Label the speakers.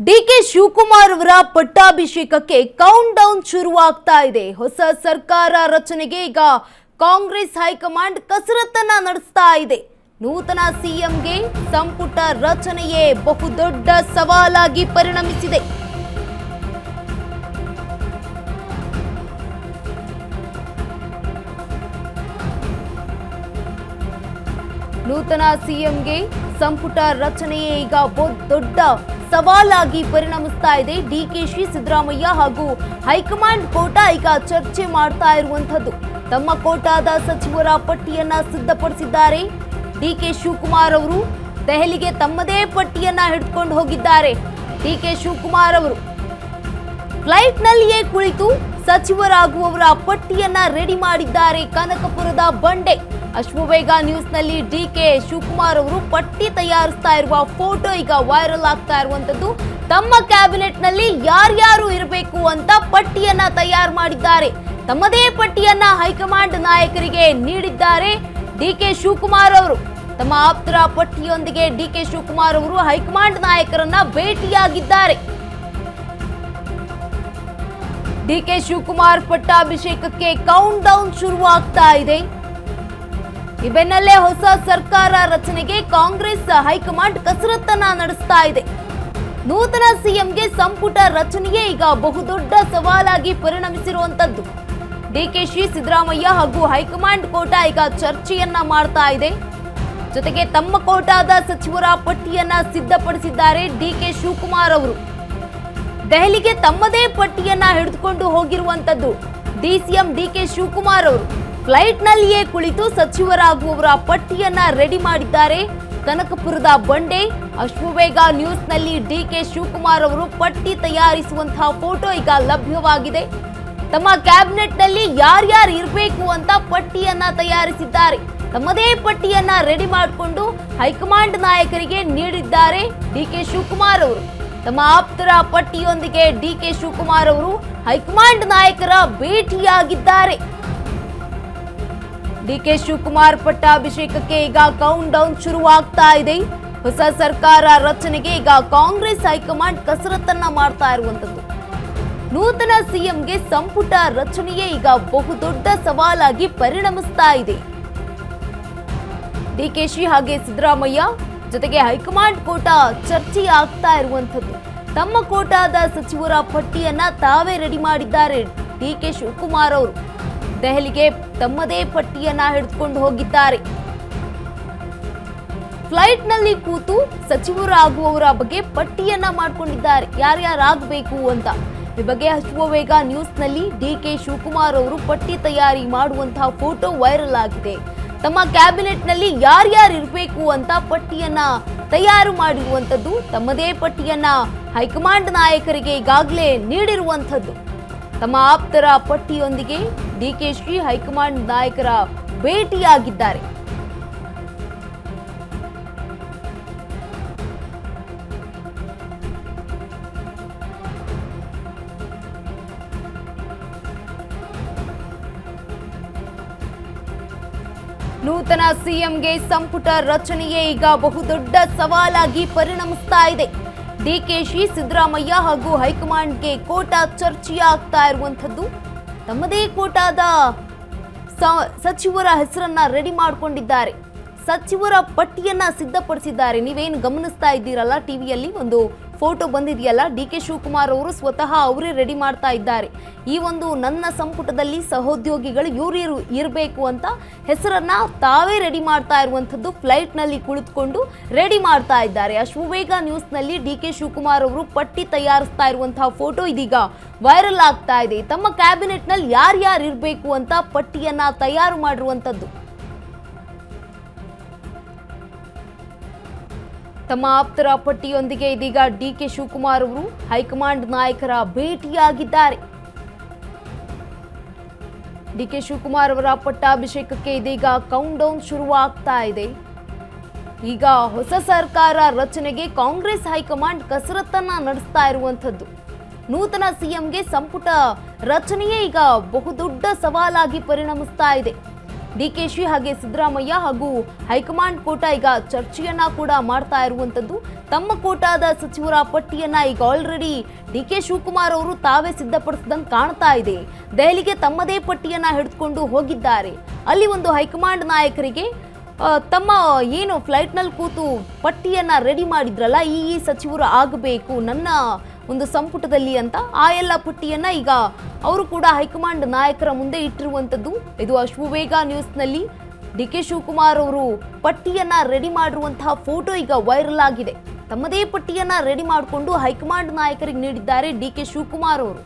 Speaker 1: DK Shivakumar ಅವರ ಪಟ್ಟಾಭಿಷೇಕಕ್ಕೆ count down ಶುರುವಾಗ್ತಾ ಇದೆ. ಹೊಸ ಸರ್ಕಾರ ರಚನೆಗೆ ಈಗ ಕಾಂಗ್ರೆಸ್ ಹೈಕಮಾಂಡ್ ಕಸರತ್ತನ್ನ ನಡೆಸ್ತಾ ಇದೆ. ನೂತನ ಸಿಎಂಗೆ ಸಂಪುಟ ರಚನೆಯೇ ಬಹುದೊಡ್ಡ ಸವಾಲಾಗಿ ಪರಿಣಮಿಸಿದೆ. ನೂತನ ಸಿಎಂಗೆ ಸಂಪುಟ ರಚನೆಯೇ ಈಗ ದೊಡ್ಡ ಸವಾಲಾಗಿ ಪರಿಣಮಿಸ್ತಾ ಇದೆ. ಡಿಕೆಶಿ, ಸಿದ್ದರಾಮಯ್ಯ ಹಾಗೂ ಹೈಕಮಾಂಡ್ ಕೋಟಾ ಈಗ ಚರ್ಚೆ ಮಾಡ್ತಾ ಇರುವಂತದ್ದು. ತಮ್ಮ ಕೋಟಾದ ಸಚಿವರ ಪಟ್ಟಿಯನ್ನ ಸಿದ್ಧಪಡಿಸಿದ್ದಾರೆ. ಡಿಕೆ ಶಿವಕುಮಾರ್ ಅವರು ದೆಹಲಿಗೆ ತಮ್ಮದೇ ಪಟ್ಟಿಯನ್ನ ಹಿಡಿದುಕೊಂಡು ಹೋಗಿದ್ದಾರೆ. ಡಿಕೆ ಶಿವಕುಮಾರ್ ಅವರು ಫ್ಲೈಟ್ ನಲ್ಲಿಯೇ ಕುಳಿತು ಸಚಿವರಾಗುವವರ ಪಟ್ಟಿಯನ್ನ ರೆಡಿ ಮಾಡಿದ್ದಾರೆ. ಕನಕಪುರದ ಬಂಡೆ ಅಶ್ವವೇಗ ನ್ಯೂಸ್ ನಲ್ಲಿ ಡಿಕೆ ಶಿವಕುಮಾರ್ ಅವರು ಪಟ್ಟಿ ತಯಾರಿಸ್ತಾ ಇರುವ ಫೋಟೋ ಈಗ ವೈರಲ್ ಆಗ್ತಾ ಇರುವಂತದ್ದು. ತಮ್ಮ ಕ್ಯಾಬಿನೆಟ್ ನಲ್ಲಿ ಯಾರ್ಯಾರು ಇರಬೇಕು ಅಂತ ಪಟ್ಟಿಯನ್ನ ತಯಾರು ಮಾಡಿದ್ದಾರೆ. ತಮ್ಮದೇ ಪಟ್ಟಿಯನ್ನ ಹೈಕಮಾಂಡ್ ನಾಯಕರಿಗೆ ನೀಡಿದ್ದಾರೆ. ಡಿಕೆ ಶಿವಕುಮಾರ್ ಅವರು ತಮ್ಮ ಆಪ್ತರ ಪಟ್ಟಿಯೊಂದಿಗೆ ಡಿಕೆ ಶಿವಕುಮಾರ್ ಅವರು ಹೈಕಮಾಂಡ್ ನಾಯಕರನ್ನ ಭೇಟಿಯಾಗಿದ್ದಾರೆ. ಡಿಕೆ ಶಿವಕುಮಾರ್ ಪಟ್ಟಾಭಿಷೇಕಕ್ಕೆ ಕೌಂಟ್ ಡೌನ್ ಶುರುವಾಗ್ತಾ ಇದೆ. ಈ ಬೆನ್ನಲ್ಲೇ ಹೊಸ ಸರ್ಕಾರ ರಚನೆಗೆ ಕಾಂಗ್ರೆಸ್ ಹೈಕಮಾಂಡ್ ಕಸರತ್ತನ್ನ ನಡೆಸ್ತಾ ಇದೆ. ನೂತನ ಸಿಎಂಗೆ ಸಂಪುಟ ರಚನೆಯೇ ಈಗ ಬಹುದೊಡ್ಡ ಸವಾಲಾಗಿ ಪರಿಣಮಿಸಿರುವಂತದ್ದು. ಡಿಕೆಶಿ, ಸಿದ್ದರಾಮಯ್ಯ ಹಾಗೂ ಹೈಕಮಾಂಡ್ ಕೋಟಾ ಈಗ ಚರ್ಚೆಯನ್ನ ಮಾಡ್ತಾ ಇದೆ. ಜೊತೆಗೆ ತಮ್ಮ ಕೋಟಾದ ಸಚಿವರ ಪಟ್ಟಿಯನ್ನ ಸಿದ್ಧಪಡಿಸಿದ್ದಾರೆ. ಡಿಕೆ ಶಿವಕುಮಾರ್ ಅವರು ದೆಹಲಿಗೆ ತಮ್ಮದೇ ಪಟ್ಟಿಯನ್ನ ಹಿಡಿದುಕೊಂಡು ಹೋಗಿರುವಂತದ್ದು. ಡಿಸಿಎಂ ಡಿಕೆ ಶಿವಕುಮಾರ್ ಅವರು ಫ್ಲೈಟ್ ನಲ್ಲಿಯೇ ಕುಳಿತು ಸಚಿವರಾಗುವವರ ಪಟ್ಟಿಯನ್ನ ರೆಡಿ ಮಾಡಿದ್ದಾರೆ. ಕನಕಪುರದ ಬಂಡೆ ಅಶ್ವವೇಗ ನ್ಯೂಸ್ ನಲ್ಲಿ ಡಿಕೆ ಶಿವಕುಮಾರ್ ಅವರು ಪಟ್ಟಿ ತಯಾರಿಸುವಂತಹ ಫೋಟೋ ಈಗ ಲಭ್ಯವಾಗಿದೆ. ತಮ್ಮ ಕ್ಯಾಬಿನೆಟ್ ನಲ್ಲಿ ಯಾರ್ಯಾರು ಇರಬೇಕು ಅಂತ ಪಟ್ಟಿಯನ್ನ ತಯಾರಿಸಿದ್ದಾರೆ. ತಮ್ಮದೇ ಪಟ್ಟಿಯನ್ನ ರೆಡಿ ಮಾಡಿಕೊಂಡು ಹೈಕಮಾಂಡ್ ನಾಯಕರಿಗೆ ನೀಡಿದ್ದಾರೆ. ಡಿಕೆ ಶಿವಕುಮಾರ್ ಅವರು ತಮ್ಮ ಆಪ್ತರ ಪಟ್ಟಿಯೊಂದಿಗೆ ಡಿಕೆ ಶಿವಕುಮಾರ್ ಅವರು ಹೈಕಮಾಂಡ್ ನಾಯಕರ ಭೇಟಿಯಾಗಿದ್ದಾರೆ. ಡಿಕೆ ಶಿವಕುಮಾರ್ ಪಟ್ಟಾಭಿಷೇಕಕ್ಕೆ ಈಗ ಕೌಂಟ್ ಡೌನ್ ಶುರುವಾಗ್ತಾ ಇದೆ. ಹೊಸ ಸರ್ಕಾರ ರಚನೆಗೆ ಈಗ ಕಾಂಗ್ರೆಸ್ ಹೈಕಮಾಂಡ್ ಕಸರತ್ತನ್ನ ಮಾಡ್ತಾ ಇರುವಂತದ್ದು. ನೂತನ ಸಿಎಂಗೆ ಸಂಪುಟ ರಚನೆಯೇ ಈಗ ಬಹುದೊಡ್ಡ ಸವಾಲಾಗಿ ಪರಿಣಮಿಸ್ತಾ ಇದೆ. ಡಿಕೆಶಿ ಹಾಗೆ ಸಿದ್ದರಾಮಯ್ಯ ಜೊತೆಗೆ ಹೈಕಮಾಂಡ್ ಕೋಟಾ ಚರ್ಚೆ ಆಗ್ತಾ ಇರುವಂತದ್ದು. ತಮ್ಮ ಕೋಟಾದ ಸಚಿವರ ಪಟ್ಟಿಯನ್ನ ತಾವೇ ರೆಡಿ ಮಾಡಿದ್ದಾರೆ. ಡಿಕೆ ಶಿವಕುಮಾರ್ ಅವರು ದೆಹಲಿಗೆ ತಮ್ಮದೇ ಪಟ್ಟಿಯನ್ನ ಹಿಡಿದುಕೊಂಡು ಹೋಗಿದ್ದಾರೆ. ಫ್ಲೈಟ್ ನಲ್ಲಿ ಕೂತು ಸಚಿವರಾಗುವವರ ಬಗ್ಗೆ ಪಟ್ಟಿಯನ್ನ ಮಾಡಿಕೊಂಡಿದ್ದಾರೆ. ಯಾರ್ಯಾರಾಗಬೇಕು ಅಂತ ಈ ಬಗ್ಗೆ ಅಶ್ವವೇಗ ನ್ಯೂಸ್ ನಲ್ಲಿ ಡಿಕೆ ಶಿವಕುಮಾರ್ ಅವರು ಪಟ್ಟಿ ತಯಾರಿ ಮಾಡುವಂತಹ ಫೋಟೋ ವೈರಲ್ ಆಗಿದೆ. ತಮ್ಮ ಕ್ಯಾಬಿನೆಟ್ ನಲ್ಲಿ ಯಾರ್ಯಾರು ಇರಬೇಕು ಅಂತ ಪಟ್ಟಿಯನ್ನ ತಯಾರು ಮಾಡಿರುವಂತದ್ದು. ತಮ್ಮದೇ ಪಟ್ಟಿಯನ್ನ ಹೈಕಮಾಂಡ್ ನಾಯಕರಿಗೆ ಈಗಾಗಲೇ ನೀಡಿರುವಂತದ್ದು. ತಮ್ಮ ಆಪ್ತರ ಪಟ್ಟಿಯೊಂದಿಗೆ ಡಿಕೆಶಿ ಹೈಕಮಾಂಡ್ ನಾಯಕರ ಭೇಟಿಯಾಗಿದ್ದಾರೆ. ನೂತನ ಸಿಎಂಗೆ ಸಂಪುಟ ರಚನೆಯೇ ಈಗ ಬಹುದೊಡ್ಡ ಸವಾಲಾಗಿ ಪರಿಣಮಿಸ್ತಾ ಇದೆ. ಡಿಕೆಶಿ, ಸಿದ್ದರಾಮಯ್ಯ ಹಾಗೂ ಹೈಕಮಾಂಡ್ಗೆ ಕೋಟಾ ಚರ್ಚೆಯಾಗ್ತಾ ಇರುವಂತದ್ದು. ತಮ್ಮದೇ ಕೋಟಾದ ಸಚಿವರ ಹೆಸರನ್ನ ರೆಡಿ ಮಾಡಿಕೊಂಡಿದ್ದಾರೆ. ಸಚಿವರ ಪಟ್ಟಿಯನ್ನ ಸಿದ್ಧಪಡಿಸಿದ್ದಾರೆ. ನೀವೇನು ಗಮನಿಸ್ತಾ ಇದ್ದೀರಲ್ಲ, ಟಿವಿಯಲ್ಲಿ ಒಂದು ಫೋಟೋ ಬಂದಿದೆಯಲ್ಲ, ಡಿಕೆ ಶಿವಕುಮಾರ್ ಅವರು ಸ್ವತಃ ಅವರೇ ರೆಡಿ ಮಾಡ್ತಾ ಇದ್ದಾರೆ. ಈ ಒಂದು ನನ್ನ ಸಂಪುಟದಲ್ಲಿ ಸಹೋದ್ಯೋಗಿಗಳು ಇವರು ಇರಬೇಕು ಅಂತ ಹೆಸರನ್ನ ತಾವೇ ರೆಡಿ ಮಾಡ್ತಾ ಇರುವಂತದ್ದು. ಫ್ಲೈಟ್ ನಲ್ಲಿ ಕುಳಿತುಕೊಂಡು ರೆಡಿ ಮಾಡ್ತಾ ಇದ್ದಾರೆ. ಅಶ್ವವೇಗ ನ್ಯೂಸ್ ನಲ್ಲಿ ಡಿಕೆ ಶಿವಕುಮಾರ್ ಅವರು ಪಟ್ಟಿ ತಯಾರಿಸ್ತಾ ಇರುವಂತಹ ಫೋಟೋ ಇದೀಗ ವೈರಲ್ ಆಗ್ತಾ ಇದೆ. ತಮ್ಮ ಕ್ಯಾಬಿನೆಟ್ ನಲ್ಲಿ ಯಾರ್ಯಾರು ಇರಬೇಕು ಅಂತ ಪಟ್ಟಿಯನ್ನ ತಯಾರು ಮಾಡಿರುವಂತದ್ದು. ತಮ್ಮ ಆಪ್ತರ ಪಟ್ಟಿಯೊಂದಿಗೆ ಇದೀಗ ಡಿಕೆ ಶಿವಕುಮಾರ್ ಅವರು ಹೈಕಮಾಂಡ್ ನಾಯಕರ ಭೇಟಿಯಾಗಿದ್ದಾರೆ. ಡಿಕೆ ಶಿವಕುಮಾರ್ ಅವರ ಪಟ್ಟಾಭಿಷೇಕಕ್ಕೆ ಇದೀಗ ಕೌಂಟ್ ಡೌನ್ ಶುರುವಾಗ್ತಾ ಇದೆ. ಈಗ ಹೊಸ ಸರ್ಕಾರ ರಚನೆಗೆ ಕಾಂಗ್ರೆಸ್ ಹೈಕಮಾಂಡ್ ಕಸರತ್ತನ್ನ ನಡೆಸ್ತಾ ಇರುವಂತದ್ದು. ನೂತನ ಸಿಎಂಗೆ ಸಂಪುಟ ರಚನೆಯೇ ಈಗ ಬಹುದೊಡ್ಡ ಸವಾಲಾಗಿ ಪರಿಣಮಿಸ್ತಾ ಇದೆ. ಡಿಕೆಶಿ ಹಾಗೆ ಸಿದ್ದರಾಮಯ್ಯ ಹಾಗೂ ಹೈಕಮಾಂಡ್ ಕೋಟ ಈಗ ಚರ್ಚೆಯನ್ನ ಕೂಡ ಮಾಡ್ತಾ ಇರುವಂತದ್ದು. ತಮ್ಮ ಕೋಟಾದ ಸಚಿವರ ಪಟ್ಟಿಯನ್ನ ಈಗ ಆಲ್ರೆಡಿ ಡಿಕೆ ಶಿವಕುಮಾರ್ ಅವರು ತಾವೇ ಸಿದ್ಧಪಡಿಸಿದಂಗೆ ಕಾಣ್ತಾ ಇದೆ. ದೆಹಲಿಗೆ ತಮ್ಮದೇ ಪಟ್ಟಿಯನ್ನ ಹಿಡಿದುಕೊಂಡು ಹೋಗಿದ್ದಾರೆ. ಅಲ್ಲಿ ಒಂದು ಹೈಕಮಾಂಡ್ ನಾಯಕರಿಗೆ ತಮ್ಮ ಏನು ಫ್ಲೈಟ್ನಲ್ಲಿ ಕೂತು ಪಟ್ಟಿಯನ್ನ ರೆಡಿ ಮಾಡಿದ್ರಲ್ಲ, ಈ ಸಚಿವರು ಆಗಬೇಕು ನನ್ನ ಒಂದು ಸಂಪುಟದಲ್ಲಿ ಅಂತ, ಆ ಎಲ್ಲ ಪಟ್ಟಿಯನ್ನ ಈಗ ಅವರು ಕೂಡ ಹೈಕಮಾಂಡ್ ನಾಯಕರ ಮುಂದೆ ಇಟ್ಟಿರುವಂಥದ್ದು. ಇದು ಅಶ್ವವೇಗ ನ್ಯೂಸ್ನಲ್ಲಿ ಡಿಕೆ ಶಿವಕುಮಾರ್ ಅವರು ಪಟ್ಟಿಯನ್ನ ರೆಡಿ ಮಾಡಿರುವಂತಹ ಫೋಟೋ ಈಗ ವೈರಲ್ ಆಗಿದೆ. ತಮ್ಮದೇ ಪಟ್ಟಿಯನ್ನ ರೆಡಿ ಮಾಡಿಕೊಂಡು ಹೈಕಮಾಂಡ್ ನಾಯಕರಿಗೆ ನೀಡಿದ್ದಾರೆ ಡಿಕೆ ಶಿವಕುಮಾರ್ ಅವರು.